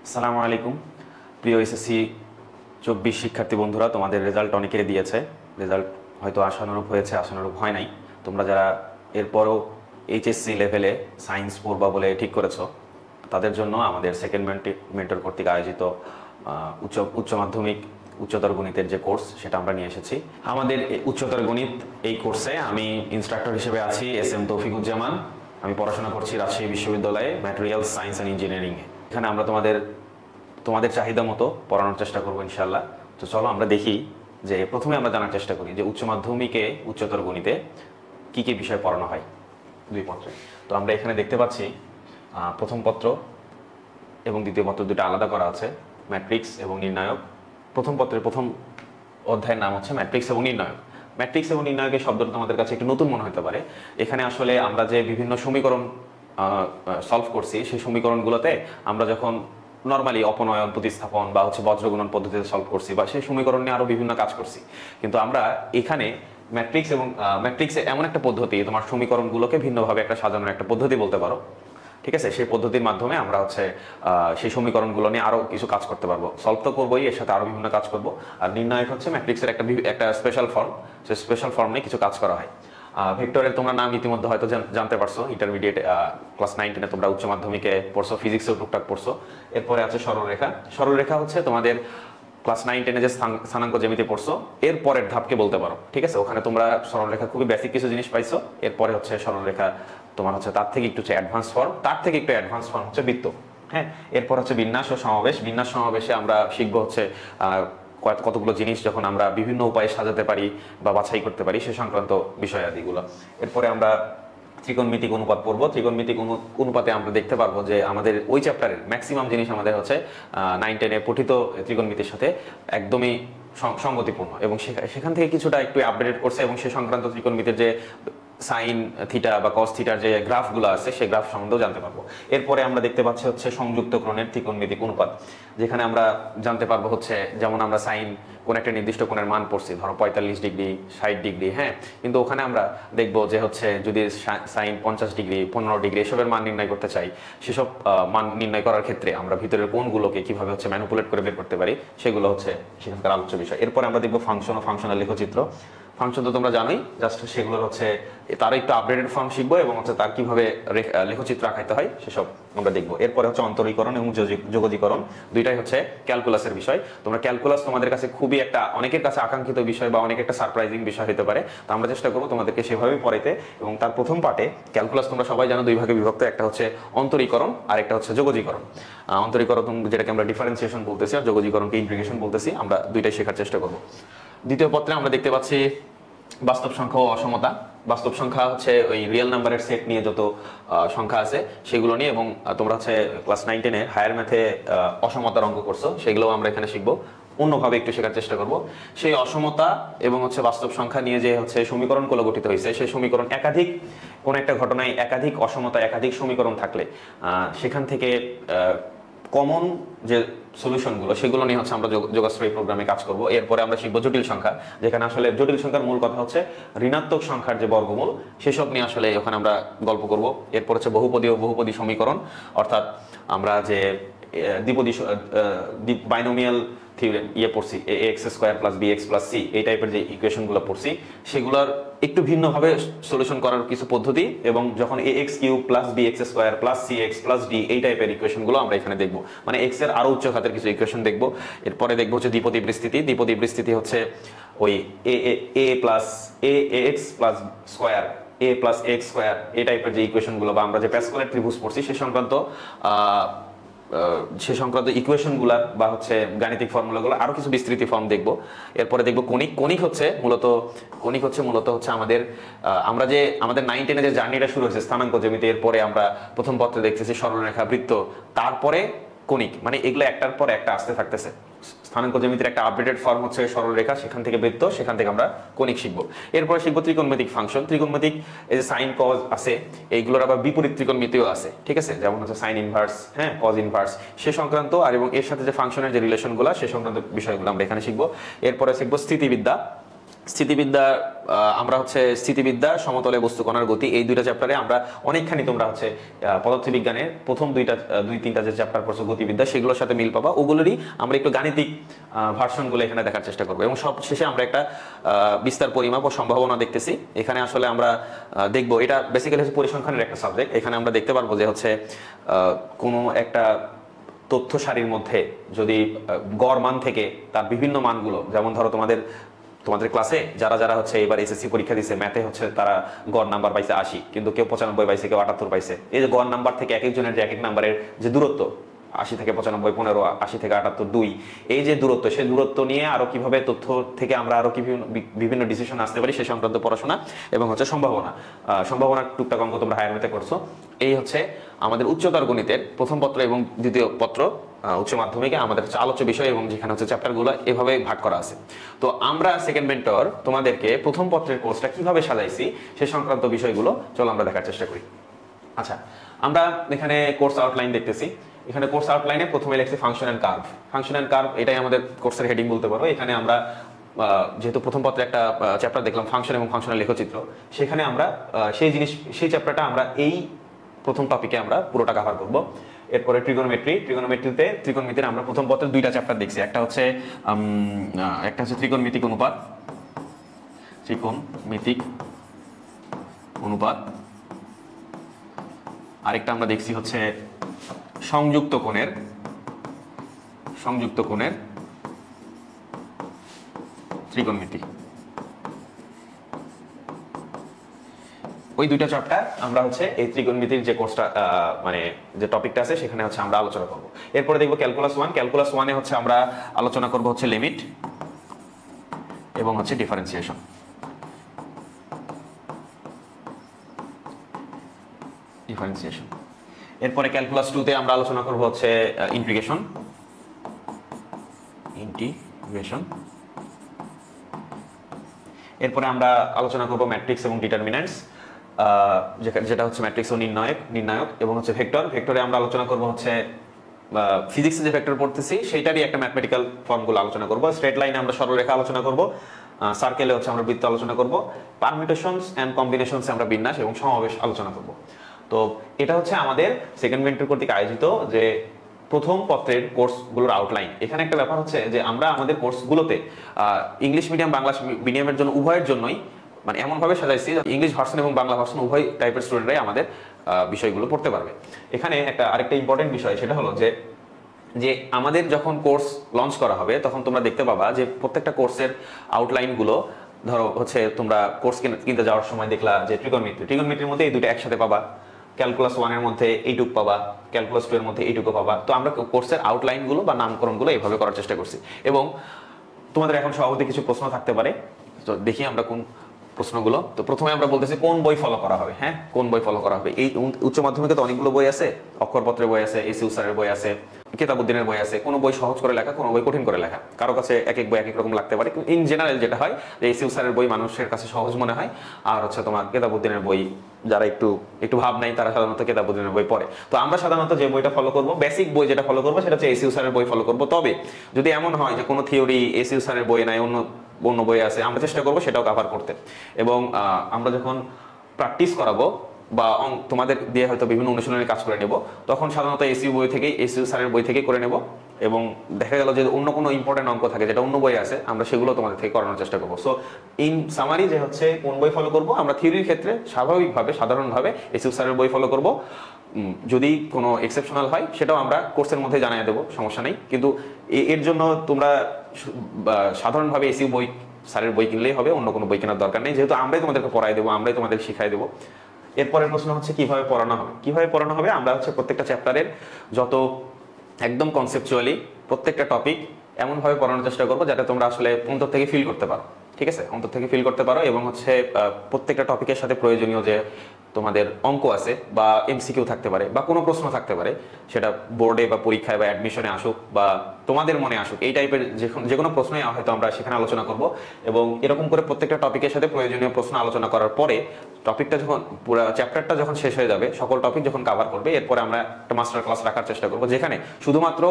আসসালামু আলাইকুম প্রিয় এসএসসি 24 শিক্ষার্থী বন্ধুরা, তোমাদের রেজাল্ট অনেকেরই দিয়েছে। রেজাল্ট হয়তো আশানুরূপ হয়েছে, আশানুরূপ হয় নাই। তোমরা যারা এরপরও এইচএসসি লেভেলে সায়েন্স পড়বা বলে ঠিক করেছো, তাদের জন্য আমাদের সেকেন্ড মেন্টর কর্তৃক আয়োজিত উচ্চ মাধ্যমিক উচ্চতর গণিতের যে কোর্স, সেটা আমরা নিয়ে এসেছি। আমাদের উচ্চতর গণিত এই কোর্সে আমি ইনস্ট্রাক্টর হিসেবে আছি এস.এম. তৌফিকুজ্জামান। আমি পড়াশোনা করছি রাজশাহী বিশ্ববিদ্যালয়ে ম্যাটেরিয়ালস সায়েন্স অ্যান্ড ইঞ্জিনিয়ারিংয়ে। এখানে আমরা তোমাদের চাহিদা মতো পড়ানোর চেষ্টা করবো ইনশাল্লাহ। তো চলো আমরা দেখি যে প্রথমে আমরা জানার চেষ্টা করি যে উচ্চ মাধ্যমিকে উচ্চতর গণিতে কি কি বিষয় পড়ানো হয় দুই পত্রে। তো আমরা এখানে দেখতে পাচ্ছি প্রথম পত্র এবং দ্বিতীয় পত্র দুটো আলাদা করা আছে, ম্যাট্রিক্স এবং নির্ণায়ক। প্রথম পত্রের প্রথম অধ্যায়ের নাম হচ্ছে ম্যাট্রিক্স এবং নির্ণায়ক। ম্যাট্রিক্স এবং নির্ণায়কের শব্দটা তোমাদের কাছে একটু নতুন মনে হতে পারে। এখানে আসলে আমরা যে বিভিন্ন সমীকরণ সলভ করছি, সেই সমীকরণগুলোতে আমরা যখন নর্মালি অপনয়ন, প্রতিস্থাপন বা বজ্রগুণন পদ্ধতিতে সলভ করছি, বা সেই সমীকরণ নিয়ে আরো বিভিন্ন কাজ করছি, কিন্তু আমরা এখানে ম্যাট্রিক্সে এমন একটা পদ্ধতি, তোমার সমীকরণগুলোকে ভিন্নভাবে একটা সাজানোর একটা পদ্ধতি বলতে পারো, ঠিক আছে? সেই পদ্ধতির মাধ্যমে আমরা সেই সমীকরণগুলো নিয়ে আরো কিছু কাজ করতে পারবো। সলভ তো করবোই, এর সাথে আরো বিভিন্ন কাজ করবো। আর নির্ণায়ক হচ্ছে ম্যাট্রিক্সের একটা স্পেশাল ফর্ম। সেই স্পেশাল ফর্ম নিয়ে কিছু কাজ করা হয়। ভেক্টরের তোমরা নাম ইতিমধ্যে হয়তো জানতে পারছো। ইন্টারমিডিয়েট ক্লাস 9-10 তোমরা উচ্চ মাধ্যমিকে পড়ছো, ফিজিক্সেও টুকটাক পড়ছো। এরপরে আছে সরলরেখা। সরলরেখা হচ্ছে তোমাদের ক্লাস 9-10 যে স্থানাঙ্ক জ্যামিতি পড়ছো, এর পরের ধাপকে বলতে পারো, ঠিক আছে? ওখানে তোমরা সরলরেখা খুবই বেসিক কিছু জিনিস পাইছো। এরপরে হচ্ছে সরলরেখা তোমার তার থেকে একটু অ্যাডভান্স ফর্ম, তার থেকে একটু অ্যাডভান্স ফর্ম হচ্ছে বৃত্ত। হ্যাঁ, এরপর হচ্ছে বিন্যাস ও সমাবেশ। বিন্যাস সমাবেশে আমরা শিখবো কতগুলো জিনিস যখন আমরা বিভিন্ন উপায়ে সাজাতে পারি বা বাছাই করতে পারি, সে সংক্রান্ত বিষয়াদিগুলো। এরপরে আমরা ত্রিকোণমিতিক অনুপাত পড়বো। ত্রিকোণমিতিক অনুপাতে আমরা দেখতে পারবো যে আমাদের ওই চ্যাপ্টারের ম্যাক্সিমাম জিনিস আমাদের 9-10 পঠিত ত্রিকোণমিতির সাথে একদমই সঙ্গতিপূর্ণ, এবং সেখান থেকে কিছুটা একটু আপডেট করছে, এবং সে সংক্রান্ত ত্রিকোণমিতির যে সাইন থিটা বা কস থিটার যে গ্রাফগুলো আছে, সেই গ্রাফ সম্বন্ধেও জানতে পারবো। এরপরে আমরা দেখতে পাচ্ছি সংযুক্ত কোণের ত্রিকোণমিতিক অনুপাত, যেখানে আমরা জানতে পারবো যেমন আমরা সাইন কোন একটা নির্দিষ্ট কোণের মান পড়ছি, ধরো 45 ডিগ্রি, 60 ডিগ্রি, হ্যাঁ, কিন্তু ওখানে আমরা দেখবো যে যদি সাইন 50 ডিগ্রি, 15 ডিগ্রি এসবের মান নির্ণয় করতে চাই, সেসব মান নির্ণয় করার ক্ষেত্রে আমরা ভিতরের কোণগুলোকে কিভাবে ম্যানিপুলেট করে বের করতে পারি, সেগুলো সেখানকার আলোচ্য বিষয়। এরপরে আমরা দেখবো ফাংশন ও ফাংশনাল লেখচিত্র। ফাংশন তো তোমরা জানোই, জাস্ট সেগুলোর তার একটু আপডেটেড ফর্ম শিখবো, এবং তার কিভাবে লেখচিত্র আঁকাইতে হয় সেসব আমরা দেখবো। এরপরে অন্তরীকরণ এবং যোগজীকরণ, দুইটাই ক্যালকুলাসের বিষয়। তোমরা ক্যালকুলাস তোমাদের কাছে খুবই অনেকের কাছে আকাঙ্ক্ষিত বিষয় বা অনেক একটা সারপ্রাইজিং বিষয় হতে পারে। তো আমরা চেষ্টা করবো তোমাদেরকে সেভাবেই পড়াইতে। এবং তার প্রথম পার্টে ক্যালকুলাস তোমরা সবাই জানো দুই ভাগে বিভক্ত, একটা অন্তরীকরণ আর একটা যোগজীকরণ। অন্তরীকরণ যেটাকে আমরা ডিফারেন্সিয়েশন বলতেছি, আর যোগজীকরণকে ইন্টিগ্রেশন বলতেছি। আমরা দুইটাই শেখার চেষ্টা করবো। দ্বিতীয় পত্রে আমরা দেখতে পাচ্ছি বাস্তব সংখ্যা ও অসমতা। বাস্তব সংখ্যা ওই রিয়েল নাম্বারের সেট নিয়ে যত সংখ্যা আছে সেগুলো নিয়ে, এবং তোমরা ক্লাস 9-10 হায়ার ম্যাথে অসমতার অঙ্ক করছো, সেগুলো আমরা এখানে শিখবো। অন্যভাবে একটু শেখার চেষ্টা করব। সেই অসমতা এবং বাস্তব সংখ্যা নিয়ে যে সমীকরণগুলো গঠিত হয়েছে, সেই সমীকরণ কোন একটা ঘটনায় একাধিক অসমতা, একাধিক সমীকরণ থাকলে সেখান থেকে কমন যে সলিউশনগুলো, সেগুলো নিয়ে আমরা যোগাশ্রয়ী প্রোগ্রামে কাজ করব। এরপরে আমরা শিখবো জটিল সংখ্যা, যেখানে জটিল সংখ্যার মূল কথা ঋণাত্মক সংখ্যার যে বর্গমূল, সেসব নিয়ে ওখানে আমরা গল্প করব। এরপর বহুপদী ও বহুপদী সমীকরণ, অর্থাৎ আমরা যে দ্বিপদী বাইনোমিয়াল থিওরেম পড়ছি, ax² + bx + c, এই টাইপের যে ইকুয়েশনগুলো পড়ছি, সেগুলোর একটু ভিন্নভাবে সলিউশন করার কিছু পদ্ধতি, এবং যখন ax³ + bx² + cx + d এই টাইপের ইকুয়েশনগুলো আমরা এখানে দেখব। মানে x এর আরো উচ্চ ঘাতের কিছু ইকুয়েশন দেখব। এরপরে দেখব দ্বিপদী বিস্তৃতি। দ্বিপদী বিস্তৃতি ওই ax + এই টাইপের যে ইকুয়েশনগুলো, বা আমরা যে প্যাসকেলের ত্রিভুজ পড়ছি, সে সংক্রান্ত ইকুয়েশনগুলো বা গাণিতিক ফর্মুলাগুলো আরো কিছু বিস্তৃতি ফর্ম দেখব। এরপরে দেখব কনিক। কনিক মূলত আমরা যে আমাদের 9-10 যে জার্নিটা শুরু হয়েছে স্থানাঙ্ক জ্যামিতি, এরপরে আমরা প্রথম পত্রে দেখতেছি সরলরেখা, বৃত্ত, তারপরে কনিক, মানে এগুলো একটার পর একটা আসতে থাকতেছে। স্থানাঙ্ক জ্যামিতির একটা আপডেটেড ফর্ম সরলরেখা, সেখান থেকে বৃত্ত, সেখান থেকে আমরা কনিক শিখবো। এরপরে শিখবো ত্রিকোণমিতিক ফাংশন। ত্রিকোণমিতিক এই যে সাইন কজ আছে, এইগুলোর আবার বিপরীত ত্রিকোণমিতিও আছে, ঠিক আছে? যেমন সাইন ইনভার্স, হ্যাঁ, কজ ইনভার্স, সে সংক্রান্ত আর এবং এর সাথে যে ফাংশনের যে রিলেশনগুলো, সে সংক্রান্ত বিষয়গুলো আমরা এখানে শিখবো। এরপরে শিখবো স্থিতিবিদ্যা। স্থিতিবিদ্যা, আমরা হচ্ছে স্থিতিবিদ্যা, সমতলে বস্তুকণার গতি, এই দুইটা চ্যাপ্টারে আমরা অনেকখানি তোমরা হচ্ছে পদার্থবিজ্ঞানের প্রথম দুই তিনটা যে চ্যাপ্টার পড়ছো গতিবিদ্যা, সেগুলোর সাথে মিল পাবা। ওগুলোরই আমরা একটু গাণিতিক ভার্সনগুলো এখানে দেখার চেষ্টা করবো, এবং সব শেষে আমরা একটা বিস্তার, পরিমাপ ও সম্ভাবনা দেখতেছি। এখানে আসলে আমরা দেখবো, এটা বেসিক্যালি হচ্ছে পরিসংখ্যানের একটা সাবজেক্ট। এখানে আমরা দেখতে পারবো যে হচ্ছে কোনো একটা তথ্য সারির মধ্যে যদি গড় মান থেকে তার বিভিন্ন মানগুলো, যেমন ধরো তোমাদের ক্লাসে যারা যারা হচ্ছে এবার এসএসসি পরীক্ষা দিচ্ছে, ম্যাথে হচ্ছে তারা গড় নাম্বার পাইছে 80, কিন্তু কেউ 95 পাইছে, কেউ 78 পাইছে। এই যে গড় নাম্বার থেকে এক একজনের যে এক এক নাম্বারের যে দূরত্ব, 80 থেকে 95, 15, 80 থেকে 78, 2, এই যে দূরত্ব, সেই দূরত্ব নিয়ে আরো কিভাবে তথ্য থেকে আমরা আরো বিভিন্ন ডিসিশন আসতে পারি সে সংক্রান্ত পড়াশোনা, এবং হচ্ছে সম্ভাবনার টুকটাক অঙ্ক তোমরা হায়ার ম্যাথে করছো। এই হচ্ছে আমাদের উচ্চতর গণিতের প্রথম পত্র এবং দ্বিতীয় পত্র উচ্চ মাধ্যমিকে আমাদের হচ্ছে আলোচ্য বিষয়, এবং যেখানে হচ্ছে চ্যাপ্টারগুলো এভাবে ভাগ করা আছে। তো আমরা সেকেন্ড মেন্টর তোমাদেরকে প্রথম পত্রের কোর্সটা কিভাবে সাজাইছি সে সংক্রান্ত বিষয়গুলো চলো আমরা দেখার চেষ্টা করি। আচ্ছা, আমরা এখানে কোর্স আউটলাইন দেখতেছি। এখানে কোর্স আউটলাইনে প্রথমে লিখছি function and curve. Function and curve, এটাই আমাদের কোর্সের হেডিং বলতে পারো। এখানে আমরা যেহেতু প্রথম পত্রে একটা চ্যাপ্টার দেখলাম ফাংশন এবং ফাংশনাল লেখচিত্র, সেখানে আমরা সেই চ্যাপ্টারটা আমরা এই প্রথম টপিকে আমরা পুরোটা কভার করব। এরপরে ট্রিগোনোমেট্রিতে ত্রিকোণমিতির আমরা প্রথম পত্রের দুইটা চ্যাপ্টার দেখছি। একটা হচ্ছে ত্রিকোণমিতিক অনুপাত, আরেকটা আমরা দেখছি হচ্ছে সংযুক্ত কোণের ত্রিকোণমিতি। ওই দুইটা চ্যাপ্টার আমরা হচ্ছে এই ত্রিকোণমিতির যে কোর্সটা মানে যে টপিকটা আছে সেখানে হচ্ছে আমরা আলোচনা করব। এরপরে দেখবো ক্যালকুলাস 1 এ হচ্ছে আমরা আলোচনা করব হচ্ছে লিমিট এবং হচ্ছে ডিফারেন্সিয়েশন। এরপরে ক্যালকুলাস 2 তে আমরা আলোচনা করব হচ্ছে ইন্টিগ্রেশন। এরপরে আমরা আলোচনা করব ম্যাট্রিক্স এবং ডিটারমিন্যান্টস, যেটা হচ্ছে ম্যাট্রিক্স ও নির্ণায়ক এবং হচ্ছে ভেক্টরে আমরা আলোচনা করব হচ্ছে ফিজিক্সে যে ভেক্টর পড়তেছি সেটারই একটা ম্যাথমেটিক্যাল ফর্মগুলো আলোচনা করব। স্ট্রেট লাইনে আমরা সরলরেখা আলোচনা করব, সার্কেলে হচ্ছে আমরা বৃত্ত আলোচনা করব, পারমিউটেশনস এন্ড কম্বিনেশনসে আমরা বিন্যাস এবং সমাবেশ আলোচনা করব। তো এটা হচ্ছে আমাদের সেকেন্ড মেন্টর কর্তৃক আয়োজিত যে প্রথম পত্রের কোর্সগুলোর আউটলাইন। এখানে একটা ব্যাপার হচ্ছে যে আমরা আমাদের কোর্সগুলোতে ইংলিশ মিডিয়াম, বাংলা মিডিয়ামের জন্য উভয়ের জন্যই মানে এমনভাবে সাজাইছি ইংলিশ ভার্সন এবং বাংলা ভার্সন উভয় টাইপের স্টুডেন্টরাই আমাদের বিষয়গুলো পড়তে পারবে। এখানে আরেকটা ইম্পর্টেন্ট বিষয়, সেটা হলো যে আমাদের যখন কোর্স লঞ্চ করা হবে তখন তোমরা দেখতে পাবা যে প্রত্যেকটা কোর্সের আউটলাইনগুলো, ধরো হচ্ছে তোমরা কোর্স কিনতে যাওয়ার সময় দেখলা যে ট্রিগোনোমেট্রির মধ্যে এই দুটো একসাথে পাবা, ক্যালকুলাস 1 এর মধ্যে এইটুক পাবা, ক্যালকুলাস 2 এর মধ্যে এইটুকু পাবা। তো আমরা কোর্সের আউটলাইনগুলো বা নামকরণগুলো এইভাবে করার চেষ্টা করছি। এবং তোমাদের এখন স্বভাবতই কিছু প্রশ্ন থাকতে পারে, তো দেখি আমরা কোন প্রশ্নগুলো। তো প্রথমে আমরা বলতেছি কোন বই ফলো করা হবে। হ্যাঁ, কোন বই ফলো করা হবে? এই উচ্চ মাধ্যমিকে তো অনেকগুলো বই আছে, অক্ষরপত্রের বই আছে, এসইউ স্যারের বই আছে, কিতাবউদ্দিনের বই আছে। কোনো বই সহজ করে লেখা, কোনো বই কঠিন করে লেখা, কারো কাছে এক এক বই এক এক রকম লাগতে পারে। কিন্তু ইন জেনারেল যেটা হয় যে এসইউ স্যারের বই মানুষের কাছে সহজ মনে হয়, আর হচ্ছে তোমার কিতাবউদ্দিনের বই যারা একটু ভাব নাই তারা সাধারণত কিতাবউদ্দিনের বই পড়ে। তো আমরা সাধারণত যে বইটা ফলো করব, বেসিক বই যেটা ফলো করবো সেটা হচ্ছে এসইউ স্যারের বই ফলো করবো। তবে যদি এমন হয় যে কোনো থিওরি এসইউ স্যারের বই নাই, অন্য বই আছে, আমরা চেষ্টা করবো সেটাও কভার করতে। এবং আমরা যখন প্র্যাকটিস করাবো বা তোমাদের দিয়ে হয়তো বিভিন্ন অনুশীলনের কাজ করে নেব, তখন সাধারণত এসইউ স্যারের বই থেকে করে নেব। এবং দেখা গেল যে অন্য কোনো ইম্পর্টেন্ট অঙ্ক থাকে যেটা অন্য বই আছে, আমরা সেগুলো তোমাদের থেকে করানোর চেষ্টা করবো। সো ইন সামারি যে হচ্ছে কোন বই ফলো করবো, আমরা থিওরির ক্ষেত্রে সাধারণভাবে এসইউ স্যারের বই ফলো করবো। যদি কোনো এক্সেপশনাল হয় সেটাও আমরা কোর্সের মধ্যে জানিয়ে দেবো, সমস্যা নেই। কিন্তু এর জন্য তোমরা সাধারণভাবে এসইউ স্যারের বই কিনলেই হবে, অন্য কোনো বই কেনার দরকার নেই, যেহেতু আমরাই তোমাদেরকে পড়াই দেবো, আমরাই তোমাদের শিখাই দেবো। এরপরের প্রশ্ন হচ্ছে কিভাবে পড়ানো হবে। আমরা হচ্ছে প্রত্যেকটা চ্যাপ্টারের যত একদম কনসেপচুয়ালি প্রত্যেকটা টপিক এমনভাবে পড়ানোর চেষ্টা করবো যাতে তোমরা আসলে অন্তর থেকে ফিল করতে পারো। ঠিক আছে, অন্তর থেকে ফিল করতে পারো। এবং হচ্ছে প্রত্যেকটা টপিকের সাথে প্রয়োজনীয় যে তোমাদের অঙ্ক আছে বা এমসিকিউ থাকতে পারে বা কোনো প্রশ্ন থাকতে পারে, সেটা বোর্ডে বা পরীক্ষায় বা অ্যাডমিশনে আসুক বা তোমাদের মনে আসুক, এই টাইপের যে কোনো প্রশ্নই হয়তো আমরা সেখানে আলোচনা করব। এবং এরকম করে প্রত্যেকটা টপিকের সাথে প্রয়োজনীয় প্রশ্ন আলোচনা করার পরে টপিকটা যখন পুরো চ্যাপ্টারটা যখন শেষ হয়ে যাবে, সকল টপিক যখন কভার করবে, এরপরে আমরা একটা মাস্টার ক্লাস রাখার চেষ্টা করব, যেখানে শুধুমাত্র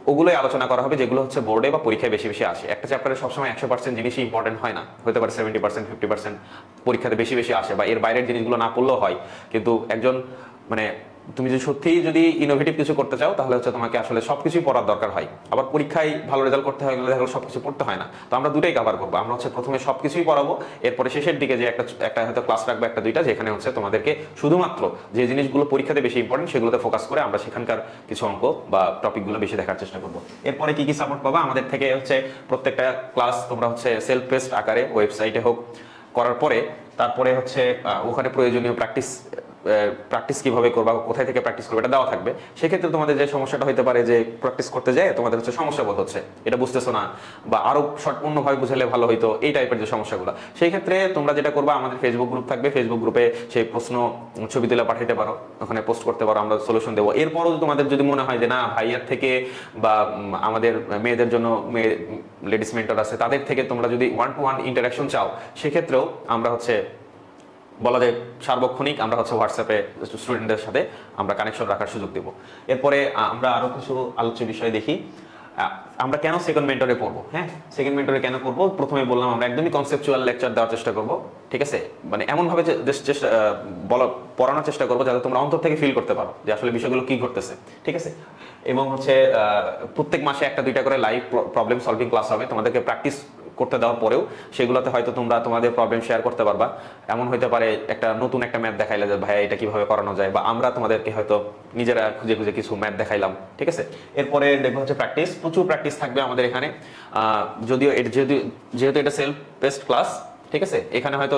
ওগুলোই আলোচনা করা হবে যেগুলো হচ্ছে বোর্ডে বা পরীক্ষায় বেশি বেশি আসে। একটা চ্যাপ্টারে সবসময় 100% জিনিসই ইম্পর্টেন্ট হয় না, হতে পারে 70% 50% পরীক্ষাতে বেশি বেশি আসে, বা এর বাইরের জিনিসগুলো না পড়লেও হয়। কিন্তু একজন মানে তুমি যদি সত্যিই যদি ইনোভেটিভ কিছু করতে চাও তাহলে হচ্ছে তোমাকে আসলে সবকিছুই পড়ার দরকার হয়। আবার পরীক্ষায় ভালো রেজাল্ট করতে হয় গেলে সবকিছু পড়তে হয় না। তো আমরা দুটাই কভার করবো। আমরা হচ্ছে প্রথমে সবকিছুই পড়াবো, এরপরে শেষের দিকে যে একটা হয়তো ক্লাস রাখবো একটা দুইটা, যেখানে হচ্ছে তোমাদেরকে শুধুমাত্র যে জিনিসগুলো পরীক্ষাতে বেশি ইম্পর্টেন্ট সেগুলোতে ফোকাস করে আমরা সেখানকার কিছু অঙ্ক বা টপিকগুলো বেশি দেখার চেষ্টা করবো। এরপরে কি কি সাপোর্ট পাবা আমাদের থেকে হচ্ছে প্রত্যেকটা ক্লাস তোমরা হচ্ছে সেলফ পেস্ট আকারে ওয়েবসাইটে হোক করার পরে, তারপরে হচ্ছে ওখানে প্রয়োজনীয় প্র্যাকটিস কিভাবে করবা, কোথায় থেকে প্র্যাকটিস করবে এটা দেওয়া থাকবে। সেক্ষেত্রে তোমাদের যে সমস্যাটা হতে পারে যে প্র্যাকটিস করতে যায় তোমাদের হচ্ছে সমস্যা বোধ হচ্ছে, এটা বুঝতেছো না, বা আরো অন্যভাবে বুঝালে ভালো হইতো, এই টাইপের যে সমস্যাগুলো, সেই ক্ষেত্রে তোমরা যেটা করবা আমাদের ফেসবুক গ্রুপ থাকবে, ফেসবুক গ্রুপে সেই প্রশ্ন ছবি তুলে পাঠাইতে পারো, ওখানে পোস্ট করতে পারো, আমরা সলিউশন দেবো। এরপরও তোমাদের যদি মনে হয় যে না ভাইয়ার থেকে বা আমাদের মেয়েদের জন্য লেডিস মেন্টর আছে তাদের থেকে তোমরা যদি 1-to-1 ইন্টারাকশন চাও, সেক্ষেত্রেও আমরা হচ্ছে বলা যায় সার্বক্ষণিক আমরা হচ্ছে হোয়াটসঅ্যাপে স্টুডেন্টদের সাথে আমরা কানেকশন রাখার সুযোগ দেব। এরপরে আমরা আরো কিছু আলোচ্য বিষয় দেখি। আমরা কেন সেকেন্ড মেন্টরে পড়বো? হ্যাঁ, সেকেন্ড মেন্টরে কেন পড়বো? প্রথমে বললাম আমরা একদমই কনসেপচুয়াল লেকচার দেওয়ার চেষ্টা করব, ঠিক আছে? মানে এমন ভাবে পড়ানোর চেষ্টা করবো যাতে তোমরা অন্তর থেকে ফিল করতে পারো যে আসলে বিষয়গুলো কি ঘটতেছে, ঠিক আছে? এবং হচ্ছে প্রত্যেক মাসে একটা দুইটা করে লাইভ প্রবলেম সলভিং ক্লাস হবে, তোমাদেরকে প্র্যাকটিস করতে দেওয়ার পরেও সেগুলোতে হয়তো তোমরা তোমাদের প্রবলেম শেয়ার করতে পারবা। এমন হইতে পারে একটা নতুন একটা ম্যাথ দেখাইলে যে ভাইয়া এটা কিভাবে করানো যায়, বা আমরা তোমাদেরকে হয়তো নিজেরা খুঁজে খুঁজে কিছু ম্যাথ দেখাইলাম, ঠিক আছে? এরপরে দেখবো হচ্ছে প্র্যাকটিস, প্রচুর প্র্যাকটিস থাকবে আমাদের এখানে। যদিও যেহেতু এটা সেলফ বেসড ক্লাস, ঠিক আছে, এখানে হয়তো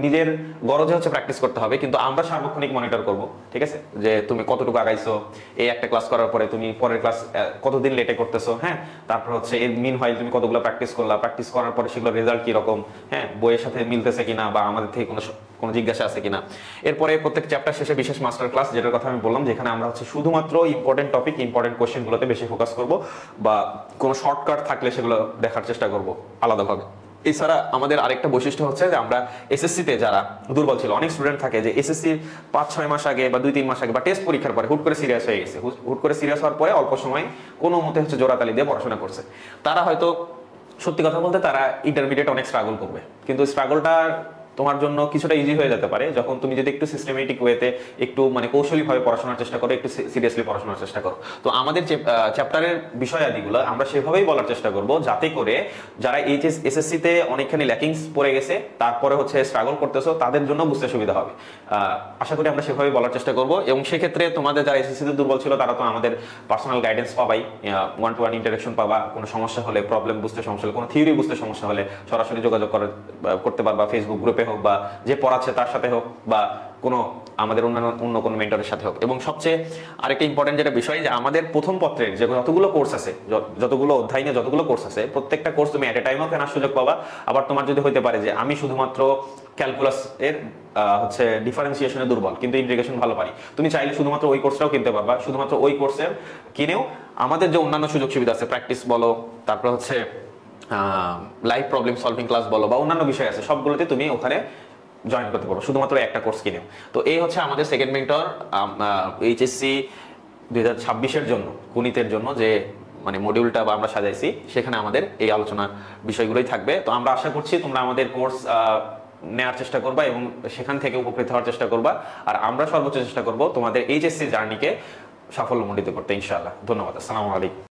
নিজের গরজে হচ্ছে প্র্যাকটিস করতে হবে, কিন্তু আমরা সার্বক্ষণিক মনিটর করব, ঠিক আছে, যে তুমি কতটুকু আগাইছো, এই একটা ক্লাস করার পরে তুমি পরের ক্লাস কতদিন লেটে করতেছো, হ্যাঁ, তারপর হচ্ছে এর মিন হয় তুমি কতগুলো প্র্যাকটিস করলা, প্র্যাকটিস করার পরে সেগুলো রেজাল্ট কিরকম, হ্যাঁ, বইয়ের সাথে মিলতেছে কিনা, বা আমাদের থেকে কোনো জিজ্ঞাসা আছে কিনা। এরপরে প্রত্যেক চ্যাপ্টার শেষে বিশেষ মাস্টার ক্লাস, যেটার কথা আমি বললাম, যেখানে আমরা হচ্ছে শুধুমাত্র ইম্পর্টেন্ট টপিক ইম্পর্টেন্ট কোশ্চেনগুলোতে বেশি ফোকাস করব, বা কোনো শর্টকাট থাকলে সেগুলো দেখার চেষ্টা করব আলাদাভাবে। এছাড়া আমাদের আরেকটা বৈশিষ্ট্য হচ্ছে যে আমরা এসএসসিতে যারা দুর্বল ছিল, অনেক স্টুডেন্ট থাকে যে এসএসসির 5-6 মাস আগে বা 2-3 মাস আগে বা টেস্ট পরীক্ষার পরে হুট করে সিরিয়াস হয়ে গেছে, হুট করে সিরিয়াস হওয়ার পরে অল্প সময় কোনো মতে হচ্ছে জোড়াতালি দিয়ে পড়াশোনা করছে। তারা হয়তো সত্যি কথা বলতে তারা ইন্টারমিডিয়েট অনেক স্ট্রাগল করবে, কিন্তু স্ট্রাগলটা তোমার জন্য কিছুটা ইজি হয়ে যেতে পারে যখন তুমি যদি একটু সিস্টেমেটিক ওয়েতে একটু মানে কৌশলীভাবে পড়াশোনার চেষ্টা করো, একটু সিরিয়াসলি পড়াশোনার চেষ্টা করো। তো আমাদের যে চ্যাপ্টারের বিষয়াদিগুলো আমরা সেভাবেই বলার চেষ্টা করব, যাতে করে যারা এইচএস এসএসসি তে অনেকখানি ল্যাকিংস পড়ে গেছে, তারপরে হচ্ছে স্ট্রাগল করতেছো, তাদের জন্য বুঝতে সুবিধা হবে। আশা করি আমরা সেভাবেই বলার চেষ্টা করব। এবং সেক্ষেত্রে তোমাদের যারা এসএসসি তে দুর্বল ছিল তারা তো আমাদের পার্সোনাল গাইডেন্স পাবাই, 1-to-1 ইন্টারাকশন পাবা, কোনো সমস্যা হলে, প্রবলেম বুঝতে সমস্যা হলে, কোনো থিওরি বুঝতে সমস্যা হলে সরাসরি যোগাযোগ করতে পারবা, ফেসবুক গ্রুপে হোক, বা যে পড়াচ্ছে তার সাথে হোক, বা কোনো আমাদের অন্য কোনো মেন্টরের সাথে হোক। এবং সবচেয়ে আরেকটা ইম্পর্টেন্ট যেটা বিষয়, যে আমাদের প্রথম পত্রের যে যতগুলো কোর্স আছে, যতগুলো অধ্যায় নিয়ে যতগুলো কোর্স আছে, প্রত্যেকটা কোর্স তুমি এট এ টাইমও কেনার সুযোগ পাবা। আবার তোমার যদি হইতে পারে যে আমি শুধুমাত্র ক্যালকুলাস এর হচ্ছে ডিফারেন্সিয়েশনে দুর্বল কিন্তু ইন্টিগ্রেশন ভালো পারি, তুমি চাইলে শুধুমাত্র ওই কোর্সটাও কিনতে পারবা। শুধুমাত্র ওই কোর্সের কিনেও আমাদের যে অন্যান্য সুযোগ সুবিধা আছে, প্র্যাকটিস বলো, তারপর হচ্ছে লাইভ প্রবলেম সলভিং ক্লাস বলো, বা অন্যান্য বিষয় আছে, সবগুলোতে তুমি ওখানে জয়েন করতে পারো শুধুমাত্র একটা কোর্স কিনেও। তো এই হচ্ছে আমাদের সেকেন্ড মেন্টর এইচএসসি 2026-এর জন্য, গণিতের জন্য যে মানে মডিউলটা বা আমরা সাজাইছি, সেখানে আমাদের এই আলোচনার বিষয়গুলোই থাকবে। তো আমরা আশা করছি তোমরা আমাদের কোর্স নেওয়ার চেষ্টা করবা এবং সেখান থেকে উপকৃত হওয়ার চেষ্টা করবা। আর আমরা সর্বোচ্চ চেষ্টা করব তোমাদের এইচএসসি জার্নিকে সাফল্যমণ্ডিত করতে, ইনশাআল্লাহ। ধন্যবাদ। আসসালামু আলাইকুম।